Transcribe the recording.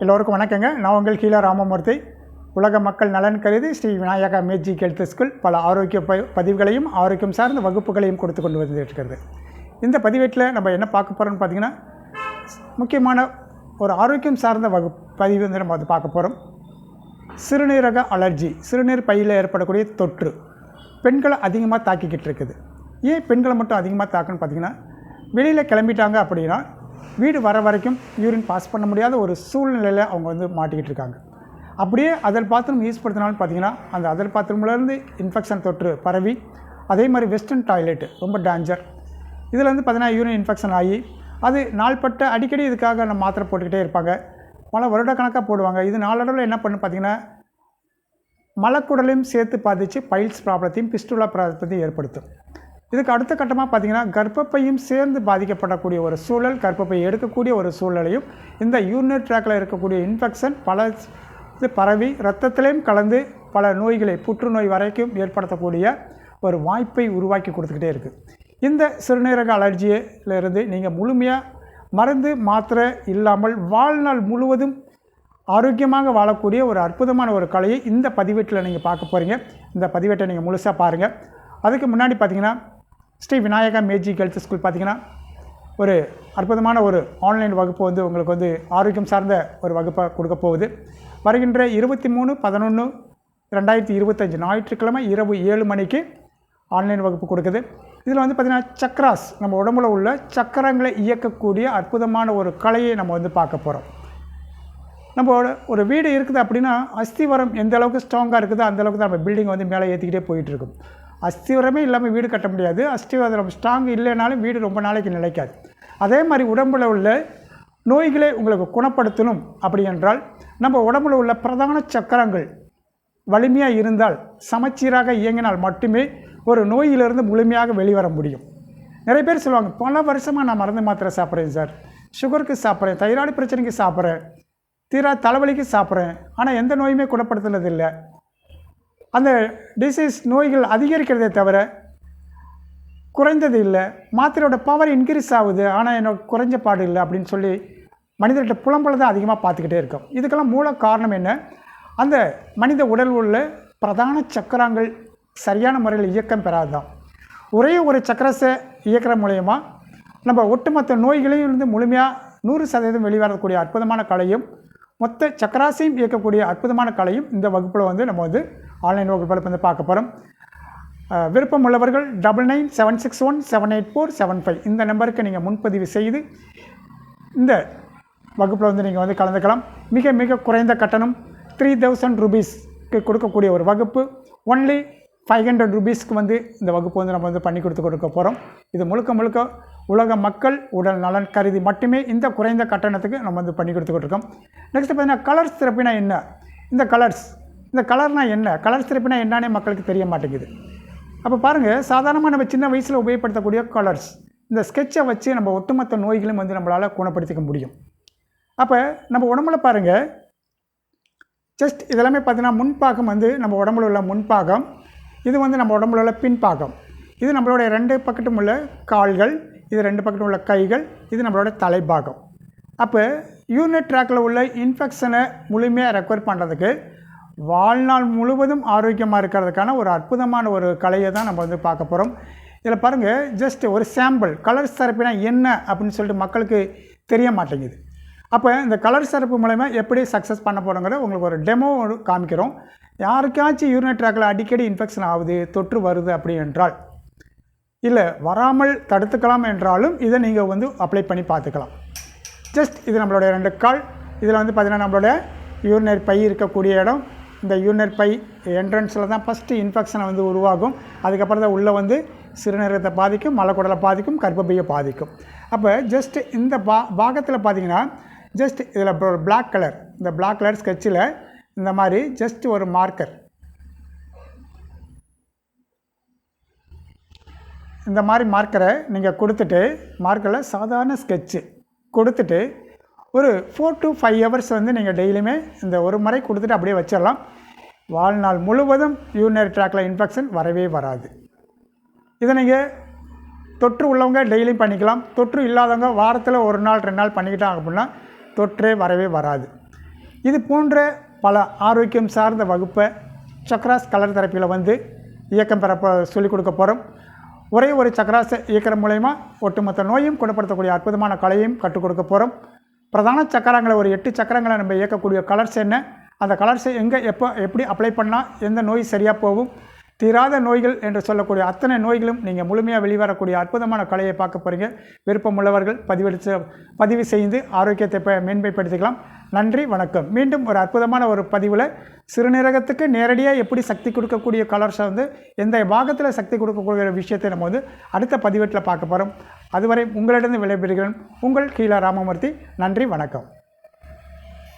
எல்லோருக்கும் வணக்கங்க. நான் உங்கள் கீழ ராமமூர்த்தி. உலக மக்கள் நலன் கருதி Shri Vinayaka magic health school பல ஆரோக்கிய பதிவுகளையும் ஆரோக்கியம் சார்ந்த வகுப்புகளையும் கொடுத்து கொண்டு வந்துருக்கிறது. இந்த பதிவேட்டில் நம்ம என்ன பார்க்க போகிறோம்னு பார்த்திங்கன்னா, முக்கியமான ஒரு ஆரோக்கியம் சார்ந்த பதிவு வந்து நம்ம அது பார்க்க போகிறோம். சிறுநீரக அலர்ஜி, சிறுநீர் பையில் ஏற்படக்கூடிய தொற்று பெண்களை அதிகமாக தாக்கிக்கிட்டு இருக்குது. ஏன் பெண்களை மட்டும் அதிகமாக தாக்குன்னு பார்த்திங்கன்னா, வெளியில் கிளம்பிட்டாங்க அப்படின்னா வீடு வர வரைக்கும் யூரின் பாஸ் பண்ண முடியாத ஒரு சூழ்நிலையில் அவங்க வந்து மாட்டிக்கிட்டு இருக்காங்க. அப்படியே அதல் பாத்ரூம் யூஸ் படுத்தினாலும் பார்த்திங்கன்னா, அந்த அதல் பாத்ரூம்லேருந்து இன்ஃபெக்ஷன் தொற்று பரவி, அதே மாதிரி வெஸ்டர்ன் டாய்லெட்டு ரொம்ப டேஞ்சர். இதில் வந்து பார்த்திங்கன்னா யூரின் இன்ஃபெக்ஷன் ஆகி அது நாள்பட்ட அடிக்கடி இதுக்காக நம்ம மாத்திரை போட்டுக்கிட்டே இருப்பாங்க. பல வருடக்கணக்காக போடுவாங்க. இது நாளடைவில் என்ன பண்ணு பார்த்திங்கன்னா, மலக்குடலையும் சேர்த்து பாதித்து பைல்ஸ் ப்ராப்ளத்தையும் பிஸ்டுலா ப்ராப்ளத்தையும் ஏற்படுத்தும். இதுக்கு அடுத்த கட்டமாக பார்த்திங்கன்னா, கர்ப்பப்பையும் சேர்ந்து பாதிக்கப்படக்கூடிய ஒரு சூழல், கர்ப்பப்பை எடுக்கக்கூடிய ஒரு சூழலையும் இந்த யூரினரி ட்ராக்கில் இருக்கக்கூடிய இன்ஃபெக்ஷன் பல பரவி இரத்தத்திலையும் கலந்து பல நோய்களை புற்றுநோய் வரைக்கும் ஏற்படுத்தக்கூடிய ஒரு வாய்ப்பை உருவாக்கி கொடுத்துக்கிட்டே இருக்குது. இந்த சிறுநீரக அலர்ஜியிலிருந்து நீங்கள் முழுமையாக மருந்து மாத்திரை இல்லாமல் வாழ்நாள் முழுவதும் ஆரோக்கியமாக வாழக்கூடிய ஒரு அற்புதமான ஒரு கலையை இந்த பதிவேட்டில் நீங்கள் பார்க்க போகிறீங்க. இந்த பதிவேட்டை நீங்கள் முழுசாக பாருங்கள். அதுக்கு முன்னாடி பார்த்திங்கன்னா, Shri Vinayaka magic health school பார்த்திங்கன்னா ஒரு அற்புதமான ஒரு ஆன்லைன் வகுப்பு வந்து உங்களுக்கு வந்து ஆரோக்கியம் சார்ந்த ஒரு வகுப்பை கொடுக்க போகுது. வருகின்ற 23/11/2025 ஞாயிற்றுக்கிழமை இரவு 7 மணிக்கு ஆன்லைன் வகுப்பு கொடுக்குது. இதில் வந்து பார்த்திங்கன்னா சக்கராஸ், நம்ம உடம்புல உள்ள சக்கரங்களை இயக்கக்கூடிய அற்புதமான ஒரு கலையை நம்ம வந்து பார்க்க போகிறோம். நம்மளோட ஒரு வீடு இருக்குது அப்படின்னா, அஸ்திவாரம் எந்த அளவுக்கு ஸ்ட்ராங்காக இருக்குதோ அந்தளவுக்கு தான் நம்ம பில்டிங் வந்து மேலே ஏற்றிக்கிட்டே போயிட்டுருக்கும். அஸ்திவாரமே இல்லாமல் வீடு கட்ட முடியாது. அஸ்திவாரம் ஸ்ட்ராங் இல்லைனாலும் வீடு ரொம்ப நாளைக்கு நிலைக்காது. அதே மாதிரி உடம்பில் உள்ள நோய்களை உங்களுக்கு குணப்படுத்தணும் அப்படி என்றால், நம்ம உடம்பில் உள்ள பிரதான சக்கரங்கள் வலிமையாக இருந்தால், சமச்சீராக இயங்கினால் மட்டுமே ஒரு நோயிலிருந்து முழுமையாக வெளிவர முடியும். நிறைய பேர் சொல்லுவாங்க, பல வருஷமாக நான் மருந்து மாத்திரை சாப்பிட்றேன் சார், சுகருக்கு சாப்பிட்றேன், தைராய்டு பிரச்சனைக்கு சாப்பிட்றேன், தீரா தலைவலிக்கு சாப்பிட்றேன், ஆனால் எந்த நோயுமே குணப்படுத்துனது இல்லை. அந்த டிசீஸ் நோய்கள் அதிகரிக்கிறதே தவிர குறைந்தது இல்லை. மாத்திரையோட பவர் இன்க்ரீஸ் ஆகுது, ஆனால் எனக்கு குறைஞ்ச பாடு இல்லை அப்படின்னு சொல்லி மனிதர்கிட்ட புலம்பலை தான் அதிகமாக பார்த்துக்கிட்டே இருக்கோம். இதுக்கெல்லாம் மூல காரணம் என்ன? அந்த மனித உடல் உள்ள பிரதான சக்கரங்கள் சரியான முறையில் இயக்கம் பெறாது தான். ஒரே ஒரு சக்கரத்தை இயக்கிற மூலயமா நம்ம ஒட்டுமொத்த நோய்களையும் இருந்து முழுமையாக 100% வெளிவரக்கூடிய அற்புதமான கலையும், மொத்த சக்கராசையும் இயக்கக்கூடிய அற்புதமான கலையும் இந்த வகுப்பில் வந்து நம்ம வந்து ஆன்லைன் வகுப்பில் வந்து பார்க்க போகிறோம். விருப்பம் உள்ளவர்கள் 9976178475 இந்த நம்பருக்கு நீங்கள் முன்பதிவு செய்து இந்த வகுப்பில் வந்து நீங்கள் வந்து கலந்துக்கலாம். மிக மிக குறைந்த கட்டணம் 3000 ரூபீஸ்க்கு கொடுக்கக்கூடிய ஒரு வகுப்பு. ஒன்லி 500 ரூபீஸ்க்கு வந்து இந்த வகுப்பு வந்து நம்ம வந்து பண்ணி கொடுக்க போகிறோம். இது முழுக்க முழுக்க உலக மக்கள் உடல் நலன் கருதி மட்டுமே இந்த குறைந்த கட்டணத்துக்கு நம்ம வந்து பண்ணி கொடுத்துக்கிட்டுருக்கோம். நெக்ஸ்ட் பார்த்தீங்கன்னா, கலர்ஸ் தெரப்பினா என்ன? இந்த கலர்னால் என்ன? கலர்ஸ் தெரப்பினா என்னன்னே மக்களுக்கு தெரிய மாட்டேங்குது. அப்போ பாருங்கள், சாதாரணமாக நம்ம சின்ன வயசில் உபயோகப்படுத்தக்கூடிய கலர்ஸ், இந்த ஸ்கெட்சை வச்சு நம்ம ஒட்டுமொத்த நோய்களையும் வந்து நம்மளால் குணப்படுத்திக்க முடியும். அப்போ நம்ம உடம்புல பாருங்கள், ஜஸ்ட் இதெல்லாமே பார்த்திங்கன்னா முன்பாகம் வந்து நம்ம உடம்புல உள்ள முன்பாகம், இது வந்து நம்ம உடம்புல உள்ள பின்பாகம், இது நம்மளுடைய 2 பக்கட்டும் உள்ள கால்கள், இது 2 பக்கட்டும் உள்ள கைகள், இது நம்மளோட தலைப்பாகம். அப்போ யூரினரி ட்ராக்கில் உள்ள இன்ஃபெக்ஷனை முழுமையாக ரெக்கவர் பண்ணுறதுக்கு, வாழ்நாள் முழுவதும் ஆரோக்கியமாக இருக்கிறதுக்கான ஒரு அற்புதமான ஒரு கலையை தான் நம்ம வந்து பார்க்க போகிறோம். இதில் பாருங்கள், ஜஸ்ட் ஒரு சாம்பிள் கலர்ஸ் தெரப்பினா என்ன அப்படின்னு சொல்லிட்டு மக்களுக்கு தெரிய மாட்டேங்குது. அப்போ இந்த கலர்ஸ் தெரப்பி மூலமா எப்படி சக்ஸஸ் பண்ண போகிறோங்கிறத உங்களுக்கு ஒரு டெமோ காமிக்கிறோம். யாருக்காச்சும் யூரினரி ட்ராக்கில் அடிக்கடி இன்ஃபெக்ஷன் ஆகுது, தொற்று வருது அப்படி என்றால், இல்லை வராமல் தடுத்துக்கலாம் என்றாலும் இதை நீங்கள் வந்து அப்ளை பண்ணி பார்த்துக்கலாம். ஜஸ்ட் இது நம்மளுடைய 2 கால். இதில் வந்து பார்த்திங்கன்னா நம்மளோட யூரினரி பை இருக்கக்கூடிய இடம். இந்த யூரினரி பை என்ட்ரன்ஸில் தான் ஃபஸ்ட்டு இன்ஃபெக்ஷனை வந்து உருவாகும். அதுக்கப்புறம் தான் உள்ளே வந்து சிறுநீரகத்தை பாதிக்கும், மலக்குடலை பாதிக்கும், கர்ப்பப்பையை பாதிக்கும். அப்போ ஜஸ்ட் இந்த பாகத்தில் பார்த்திங்கன்னா, ஜஸ்ட் இதில் ஒரு பிளாக் கலர், இந்த பிளாக் கலர் ஸ்கெட்சில் இந்த மாதிரி ஜஸ்ட் ஒரு மார்க்கர், இந்த மாதிரி மார்க்கரை நீங்கள் கொடுத்துட்டு, மார்க்கரில் சாதாரண ஸ்கெட்சு கொடுத்துட்டு ஒரு 4 to 5 ஹவர்ஸ் வந்து நீங்கள் டெய்லியுமே இந்த ஒரு முறை கொடுத்துட்டு அப்படியே வச்சிடலாம். வாழ்நாள் முழுவதும் யூரினரி ட்ராக்கில் இன்ஃபெக்ஷன் வரவே வராது. இதை நீங்கள் தொற்று உள்ளவங்க டெய்லியும் பண்ணிக்கலாம். தொற்று இல்லாதவங்க வாரத்தில் 1 நாள் 2 நாள் பண்ணிக்கிட்டாங்க அப்படின்னா தொற்றே வரவே வராது. இது போன்ற பல ஆரோக்கியம் சார்ந்த வகுப்பை சக்ராஸ் கலர் தெரப்பியில் வந்து இயக்கம் பெற சொல்லிக் கொடுக்க போகிறோம். ஒரே ஒரு சக்கராசை இயக்கிற மூலயமா ஒட்டுமொத்த நோயும் குணப்படுத்தக்கூடிய அற்புதமான கலையையும் கற்றுக் கொடுக்க போகிறோம். பிரதான சக்கரங்களை ஒரு 8 சக்கரங்களை நம்ம இயக்கக்கூடிய கலர்ஸ் என்ன, அந்த கலர்ஸை எங்கே எப்படி அப்ளை பண்ணால் எந்த நோய் சரியாக போகும், தீராத நோய்கள் என்று சொல்லக்கூடிய அத்தனை நோய்களும் நீங்கள் முழுமையாக வெளிவரக்கூடிய அற்புதமான கலையை பார்க்க போகிறீங்க. விருப்பம் உள்ளவர்கள் பதிவு செய்து ஆரோக்கியத்தை மேன்மைப்படுத்திக்கலாம். நன்றி, வணக்கம். மீண்டும் ஒரு அற்புதமான ஒரு பதிவில் சிறுநீரகத்துக்கு நேரடியாக எப்படி சக்தி கொடுக்கக்கூடிய கலர்ஸை வந்து எந்த பாகத்தில் சக்தி கொடுக்கக்கூடிய விஷயத்தை நம்ம வந்து அடுத்த பதிவேட்டில் பார்க்க போகிறோம். அதுவரை உங்களிடம் விடைபெறுகிறேன். உங்கள் கீழ ராமமூர்த்தி. நன்றி, வணக்கம்.